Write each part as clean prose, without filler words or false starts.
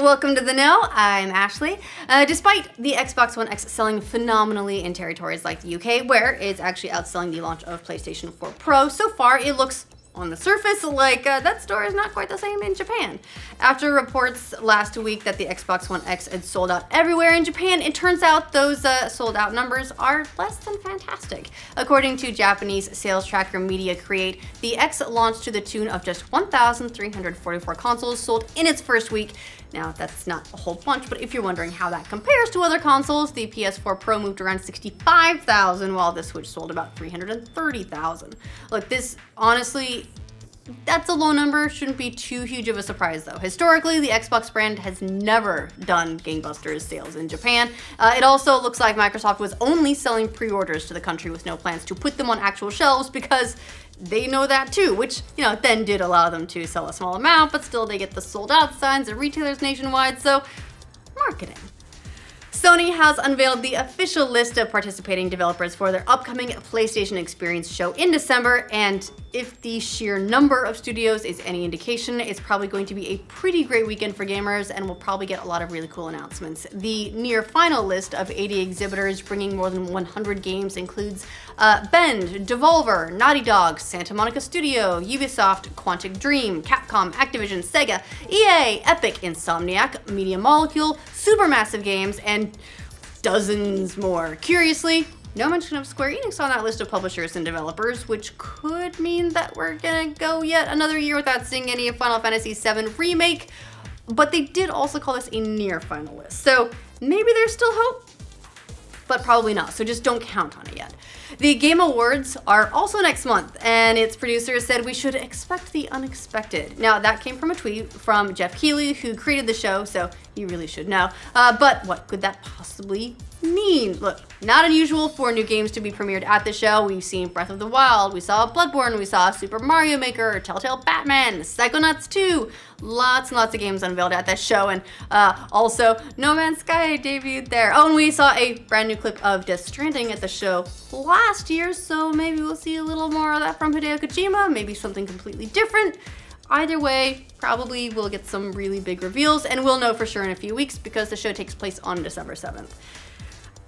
Welcome to the Know, I'm Ashley. Despite the Xbox One X selling phenomenally in territories like the UK, where it's actually outselling the launch of PlayStation 4 Pro, so far it looks on the surface like that store is not quite the same in Japan. After reports last week that the Xbox One X had sold out everywhere in Japan, it turns out those sold out numbers are less than fantastic. According to Japanese sales tracker Media Create, the X launched to the tune of just 1,344 consoles sold in its first week. Now, that's not a whole bunch, but if you're wondering how that compares to other consoles, the PS4 Pro moved around 65,000, while the Switch sold about 330,000. Look, this, honestly, that's a low number. Shouldn't be too huge of a surprise, though. Historically, the Xbox brand has never done gangbusters sales in Japan. It also looks like Microsoft was only selling pre-orders to the country with no plans to put them on actual shelves because they know that too, which, you know, then did allow them to sell a small amount, but still they get the sold out signs at retailers nationwide, so marketing. Sony has unveiled the official list of participating developers for their upcoming PlayStation Experience show in December, and if the sheer number of studios is any indication, it's probably going to be a pretty great weekend for gamers, and we'll probably get a lot of really cool announcements. The near final list of 80 exhibitors bringing more than 100 games includes Bend, Devolver, Naughty Dog, Santa Monica Studio, Ubisoft, Quantic Dream, Capcom, Activision, Sega, EA, Epic, Insomniac, Media Molecule, Supermassive Games, and dozens more. Curiously, no mention of Square Enix on that list of publishers and developers, which could mean that we're gonna go yet another year without seeing any Final Fantasy VII Remake, but they did also call this a near final list, so maybe there's still hope, but probably not, so just don't count on it yet. The Game Awards are also next month, and its producers said we should expect the unexpected. Now, that came from a tweet from Jeff Keighley, who created the show, so you really should know. But what could that possibly mean? Look, not unusual for new games to be premiered at the show. We've seen Breath of the Wild, we saw Bloodborne, we saw Super Mario Maker, Telltale Batman, Psychonauts 2. Lots and lots of games unveiled at that show, and also No Man's Sky debuted there. Oh, and we saw a brand new clip of Death Stranding at the show last year, so maybe we'll see a little more of that from Hideo Kojima, maybe something completely different. Either way, probably we'll get some really big reveals, and we'll know for sure in a few weeks because the show takes place on December 7th.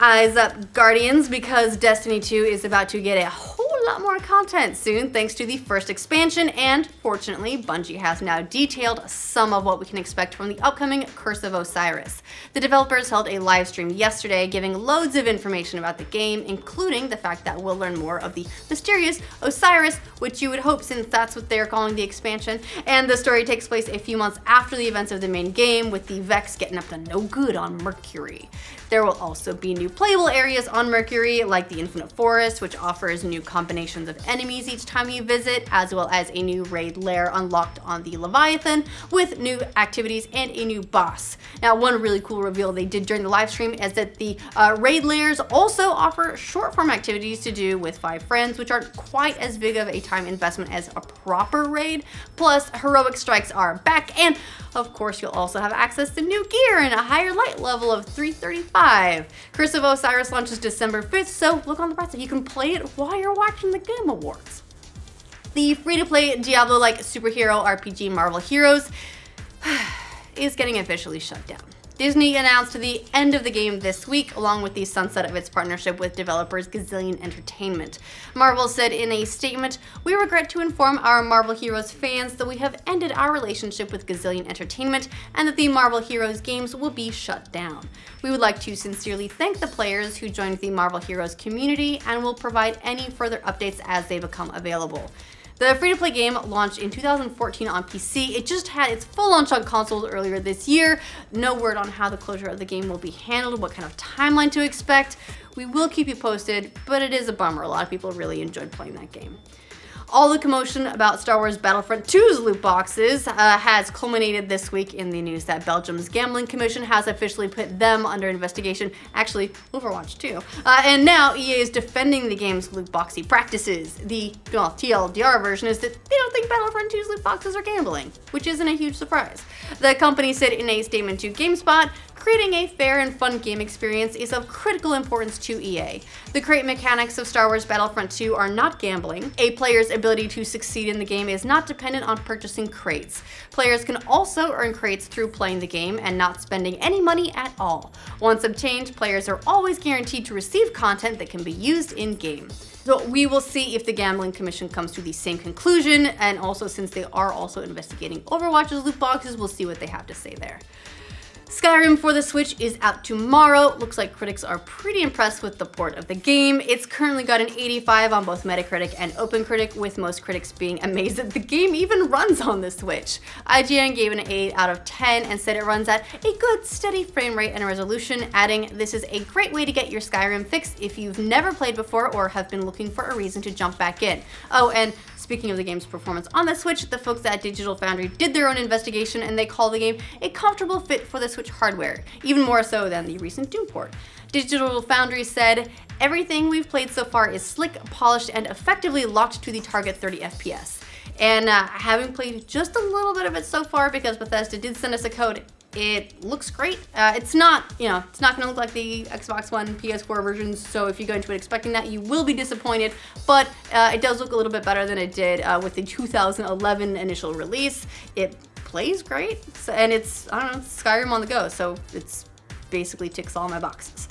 Eyes up, Guardians, because Destiny 2 is about to get a whole lot more content soon thanks to the first expansion, and fortunately, Bungie has now detailed some of what we can expect from the upcoming Curse of Osiris. The developers held a live stream yesterday giving loads of information about the game, including the fact that we'll learn more of the mysterious Osiris, which you would hope since that's what they're calling the expansion, and the story takes place a few months after the events of the main game, with the Vex getting up to no good on Mercury. There will also be new playable areas on Mercury, like the Infinite Forest, which offers new combinations of enemies each time you visit, as well as a new raid lair unlocked on the Leviathan, with new activities and a new boss. Now, one really cool reveal they did during the live stream is that the raid lairs also offer short-form activities to do with 5 friends, which aren't quite as big of a time investment as a proper raid. Plus, heroic strikes are back, and of course, you'll also have access to new gear and a higher light level of 335. Curse of Osiris launches December 5th, so look on the bright side, you can play it while you're watching the Game Awards. The free-to-play Diablo-like superhero RPG Marvel Heroes is getting officially shut down. Disney announced the end of the game this week, along with the sunset of its partnership with developers Gazillion Entertainment. Marvel said in a statement, "We regret to inform our Marvel Heroes fans that we have ended our relationship with Gazillion Entertainment and that the Marvel Heroes games will be shut down. We would like to sincerely thank the players who joined the Marvel Heroes community and will provide any further updates as they become available." The free-to-play game launched in 2014 on PC. It just had its full launch on consoles earlier this year. No word on how the closure of the game will be handled, what kind of timeline to expect. We will keep you posted, but it is a bummer. A lot of people really enjoyed playing that game. All the commotion about Star Wars Battlefront 2's loot boxes has culminated this week in the news that Belgium's Gambling Commission has officially put them under investigation, actually Overwatch too. And now EA is defending the game's loot boxy practices. The TLDR version is that they don't think Battlefront 2's loot boxes are gambling, which isn't a huge surprise. The company said in a statement to GameSpot, "Creating a fair and fun game experience is of critical importance to EA. The crate mechanics of Star Wars Battlefront 2 are not gambling. A player's ability to succeed in the game is not dependent on purchasing crates. Players can also earn crates through playing the game and not spending any money at all. Once obtained, players are always guaranteed to receive content that can be used in-game. So we will see if the Gambling Commission comes to the same conclusion, and also since they are also investigating Overwatch's loot boxes, we'll see what they have to say there. SKYRIM for the Switch is out tomorrow. Looks like critics are pretty impressed with the port of the game. It's currently got an 85 on both Metacritic and OpenCritic, with most critics being amazed that the game even runs on the Switch. IGN gave it an 8 out of 10 and said it runs at a good steady frame rate and resolution, adding, "This is a great way to get your SKYRIM fix if you've never played before or have been looking for a reason to jump back in." Oh, and speaking of the game's performance on the Switch, the folks at Digital Foundry did their own investigation and they call the game a comfortable fit for the Switch hardware, even more so than the recent Doom port. Digital Foundry said, "Everything we've played so far is slick, polished, and effectively locked to the target 30 FPS. And having played just a little bit of it so far, because Bethesda did send us a code, it looks great. It's not, it's not gonna look like the Xbox One, PS4 versions, so if you go into it expecting that, you will be disappointed, but it does look a little bit better than it did with the 2011 initial release. It plays great, and it's, I don't know, Skyrim on the go, so it's basically ticks all my boxes.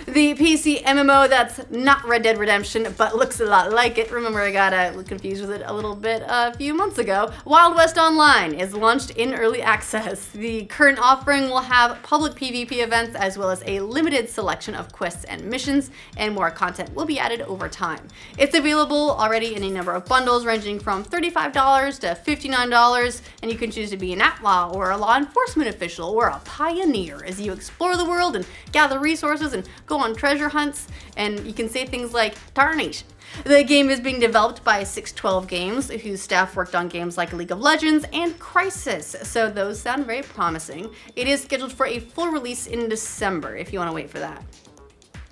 The PC MMO that's not Red Dead Redemption, but looks a lot like it. Remember, I got confused with it a little bit a few months ago. Wild West Online is launched in early access. The current offering will have public PvP events as well as a limited selection of quests and missions, and more content will be added over time. It's available already in a number of bundles ranging from $35 to $59, and you can choose to be an outlaw or a law enforcement official or a pioneer as you explore the world and gather resources and go on treasure hunts, and you can say things like tarnation. The game is being developed by 612 Games, whose staff worked on games like League of Legends and Crysis, so those sound very promising. It is scheduled for a full release in December, if you want to wait for that.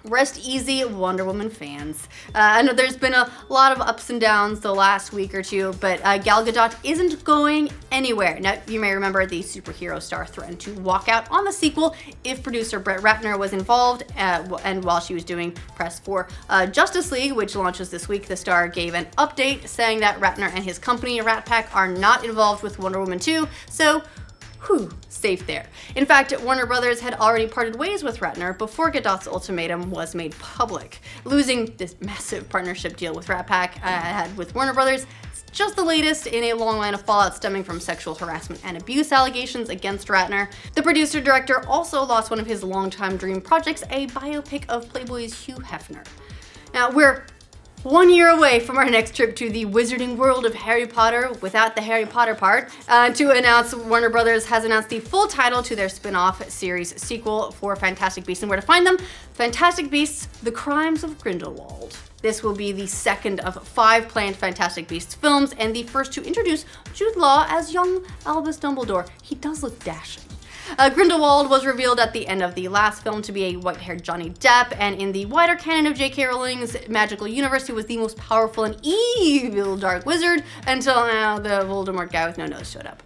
Rest easy, Wonder Woman fans. I know there's been a lot of ups and downs the last week or two, but Gal Gadot isn't going anywhere. Now, you may remember the superhero star threatened to walk out on the sequel if producer Brett Ratner was involved, and while she was doing press for Justice League, which launches this week, the star gave an update saying that Ratner and his company, Rat Pack, are not involved with Wonder Woman 2, so whew, safe there. In fact, Warner Brothers had already parted ways with Ratner before Gadot's ultimatum was made public. Losing this massive partnership deal with Rat Pack had with Warner Brothers, just the latest in a long line of fallout stemming from sexual harassment and abuse allegations against Ratner. The producer-director also lost one of his longtime dream projects, a biopic of Playboy's Hugh Hefner. Now, we're 1 year away from our next trip to the wizarding world of Harry Potter, without the Harry Potter part, to announce Warner Brothers has announced the full title to their spin-off series sequel for Fantastic Beasts, and where to find them: Fantastic Beasts: The Crimes of Grindelwald. This will be the second of 5 planned Fantastic Beasts films, and the first to introduce Jude Law as young Albus Dumbledore. He does look dashing. Grindelwald was revealed at the end of the last film to be a white-haired Johnny Depp, and in the wider canon of J.K. Rowling's magical universe, he was the most powerful and evil dark wizard until now the Voldemort guy with no nose showed up.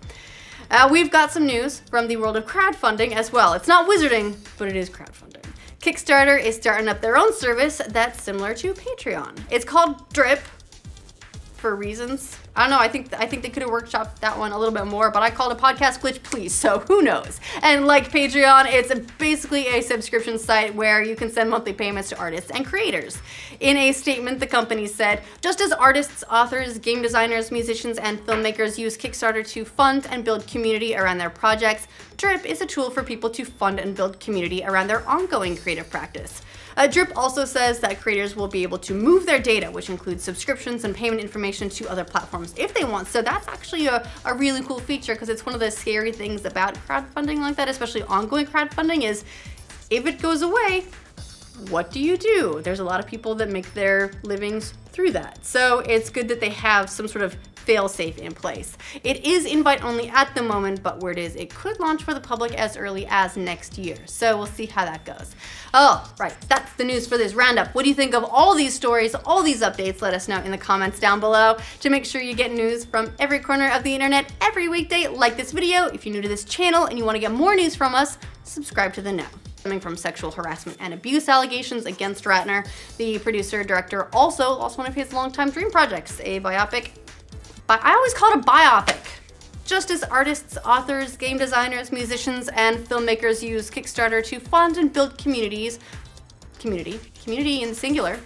We've got some news from the world of crowdfunding as well. It's not wizarding, but it is crowdfunding. Kickstarter is starting up their own service that's similar to Patreon. It's called Drip, for reasons. I don't know, I think they could have workshopped that one a little bit more, but I called a podcast glitch, please, so who knows? And like Patreon, it's basically a subscription site where you can send monthly payments to artists and creators. In a statement, the company said, just as artists, authors, game designers, musicians, and filmmakers use Kickstarter to fund and build community around their projects, Drip is a tool for people to fund and build community around their ongoing creative practice. Drip also says that creators will be able to move their data, which includes subscriptions and payment information, to other platforms if they want. So that's actually a really cool feature, because it's one of the scary things about crowdfunding like that, especially ongoing crowdfunding, is if it goes away, what do you do? There's a lot of people that make their livings through that. So it's good that they have some sort of fail-safe in place. It is invite only at the moment, but word is it could launch for the public as early as next year. So we'll see how that goes. Oh, right, that's the news for this roundup. What do you think of all these stories, all these updates? Let us know in the comments down below. To make sure you get news from every corner of the internet every weekday, like this video. If you're new to this channel and you want to get more news from us, subscribe to the Know. stemming from sexual harassment and abuse allegations against Ratner. The producer-director also lost one of his longtime dream projects, a biopic. But I always call it a biopic. Just as artists, authors, game designers, musicians, and filmmakers use Kickstarter to fund and build community in singular,